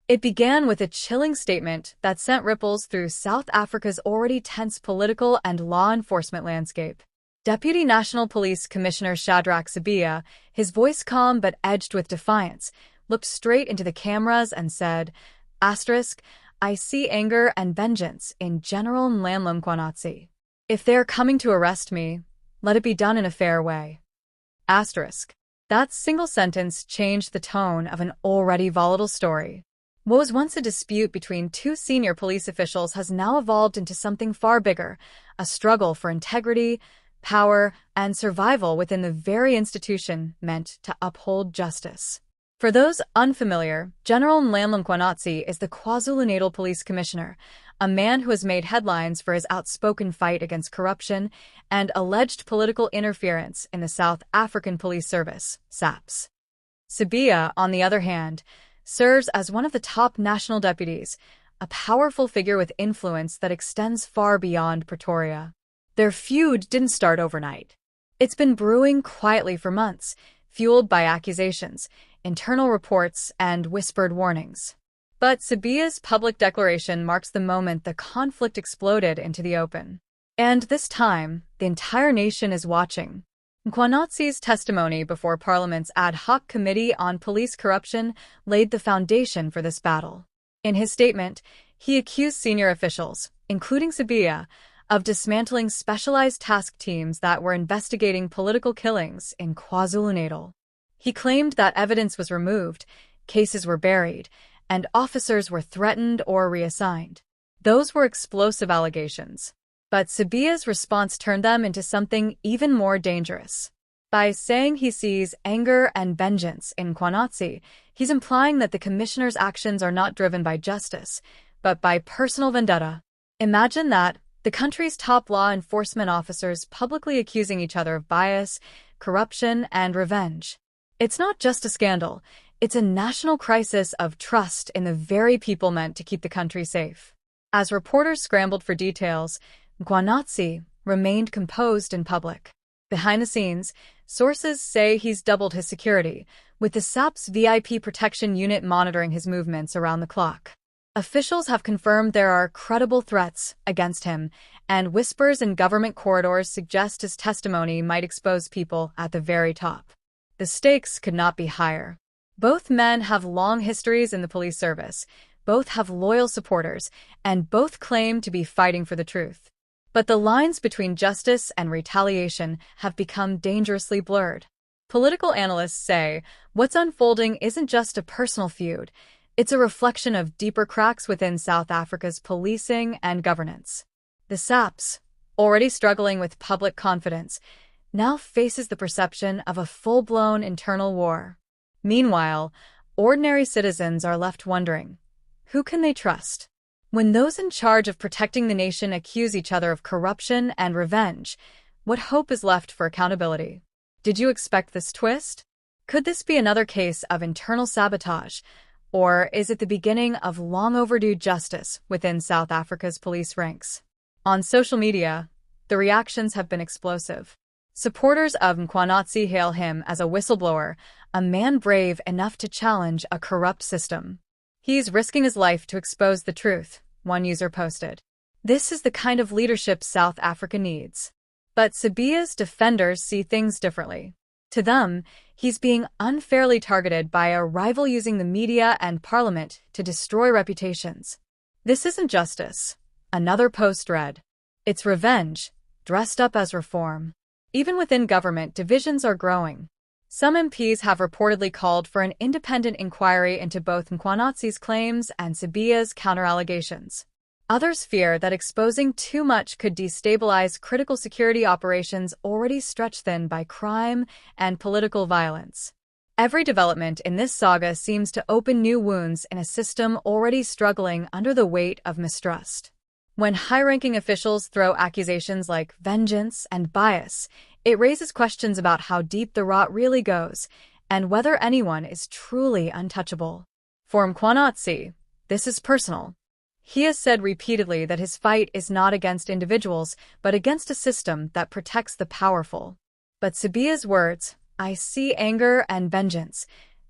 It began with a chilling statement that sent ripples through South Africa's already tense political and law enforcement landscape. Deputy National Police Commissioner Shadrack Sibiya, his voice calm but edged with defiance, looked straight into the cameras and said, "I see anger and vengeance in General Nhlanhla Mkhwanazi. If they are coming to arrest me, let it be done in a fair way." That single sentence changed the tone of an already volatile story. What was once a dispute between two senior police officials has now evolved into something far bigger, a struggle for integrity, power, and survival within the very institution meant to uphold justice. For those unfamiliar, General Nhlanhla Mkhwanazi is the KwaZulu-Natal Police Commissioner, a man who has made headlines for his outspoken fight against corruption and alleged political interference in the South African Police Service, SAPS. Sibiya, on the other hand, serves as one of the top national deputies, a powerful figure with influence that extends far beyond Pretoria. Their feud didn't start overnight. It's been brewing quietly for months, fueled by accusations, internal reports, and whispered warnings. But Sibiya's public declaration marks the moment the conflict exploded into the open. And this time, the entire nation is watching. Mkhwanazi's testimony before Parliament's ad hoc committee on police corruption laid the foundation for this battle. In his statement, he accused senior officials, including Sibiya, of dismantling specialized task teams that were investigating political killings in KwaZulu-Natal. He claimed that evidence was removed, cases were buried, and officers were threatened or reassigned. Those were explosive allegations. But Sibiya's response turned them into something even more dangerous. By saying he sees anger and vengeance in Mkhwanazi, he's implying that the commissioner's actions are not driven by justice, but by personal vendetta. Imagine that, the country's top law enforcement officers publicly accusing each other of bias, corruption, and revenge. It's not just a scandal, it's a national crisis of trust in the very people meant to keep the country safe. As reporters scrambled for details, Mkhwanazi remained composed in public. Behind the scenes, sources say he's doubled his security, with the SAPS VIP protection unit monitoring his movements around the clock. Officials have confirmed there are credible threats against him, and whispers in government corridors suggest his testimony might expose people at the very top. The stakes could not be higher. Both men have long histories in the police service, both have loyal supporters, and both claim to be fighting for the truth. But the lines between justice and retaliation have become dangerously blurred. Political analysts say what's unfolding isn't just a personal feud, it's a reflection of deeper cracks within South Africa's policing and governance. The SAPS, already struggling with public confidence, now faces the perception of a full-blown internal war. Meanwhile, ordinary citizens are left wondering, who can they trust? When those in charge of protecting the nation accuse each other of corruption and revenge, what hope is left for accountability? Did you expect this twist? Could this be another case of internal sabotage, or is it the beginning of long overdue justice within South Africa's police ranks? On social media, the reactions have been explosive. Supporters of Mkhwanazi hail him as a whistleblower, a man brave enough to challenge a corrupt system. He's risking his life to expose the truth, one user posted. This is the kind of leadership South Africa needs. But Sibiya's defenders see things differently. To them, he's being unfairly targeted by a rival using the media and parliament to destroy reputations. This isn't justice, another post read. It's revenge, dressed up as reform. Even within government, divisions are growing. Some MPs have reportedly called for an independent inquiry into both Mkhwanazi's claims and Sibiya's counter-allegations. Others fear that exposing too much could destabilize critical security operations already stretched thin by crime and political violence. Every development in this saga seems to open new wounds in a system already struggling under the weight of mistrust. When high-ranking officials throw accusations like vengeance and bias, it raises questions about how deep the rot really goes and whether anyone is truly untouchable. For Mkhwanazi, this is personal. He has said repeatedly that his fight is not against individuals, but against a system that protects the powerful. But Sibiya's words, "I see anger and vengeance,"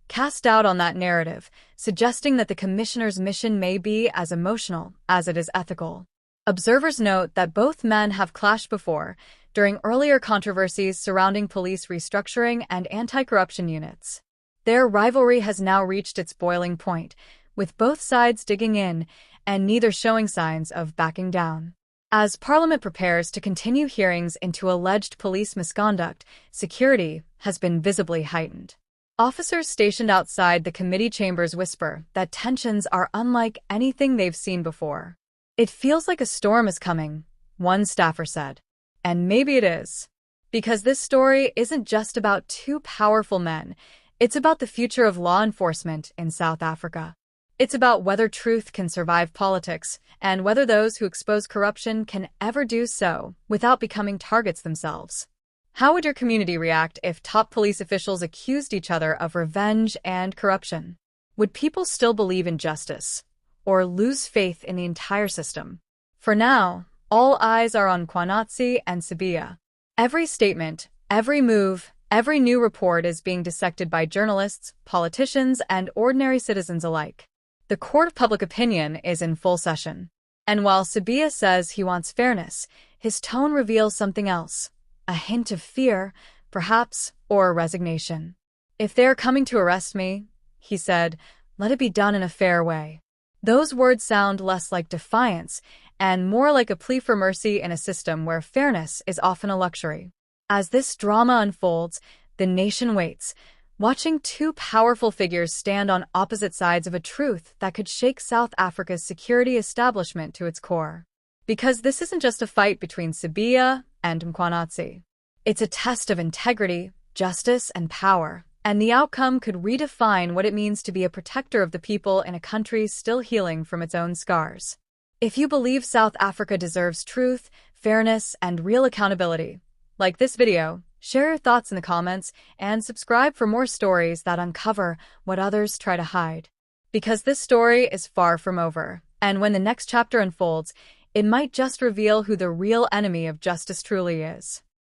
cast doubt on that narrative, suggesting that the commissioner's mission may be as emotional as it is ethical. Observers note that both men have clashed before, during earlier controversies surrounding police restructuring and anti-corruption units. Their rivalry has now reached its boiling point, with both sides digging in and neither showing signs of backing down. As Parliament prepares to continue hearings into alleged police misconduct, security has been visibly heightened. Officers stationed outside the committee chambers whisper that tensions are unlike anything they've seen before. "It feels like a storm is coming," one staffer said. And maybe it is. Because this story isn't just about two powerful men, it's about the future of law enforcement in South Africa. It's about whether truth can survive politics, and whether those who expose corruption can ever do so without becoming targets themselves. How would your community react if top police officials accused each other of revenge and corruption? Would people still believe in justice, or lose faith in the entire system? For now, all eyes are on Mkhwanazi and Sibiya. Every statement, every move, every new report is being dissected by journalists, politicians, and ordinary citizens alike. The court of public opinion is in full session. And while Sibiya says he wants fairness, his tone reveals something else. A hint of fear, perhaps, or resignation. "If they're coming to arrest me," he said, "let it be done in a fair way." Those words sound less like defiance and more like a plea for mercy in a system where fairness is often a luxury. As this drama unfolds, the nation waits, watching two powerful figures stand on opposite sides of a truth that could shake South Africa's security establishment to its core. Because this isn't just a fight between Sibiya and Mkhwanazi. It's a test of integrity, justice, and power, and the outcome could redefine what it means to be a protector of the people in a country still healing from its own scars. If you believe South Africa deserves truth, fairness, and real accountability, like this video, share your thoughts in the comments, and subscribe for more stories that uncover what others try to hide. Because this story is far from over, and when the next chapter unfolds, it might just reveal who the real enemy of justice truly is.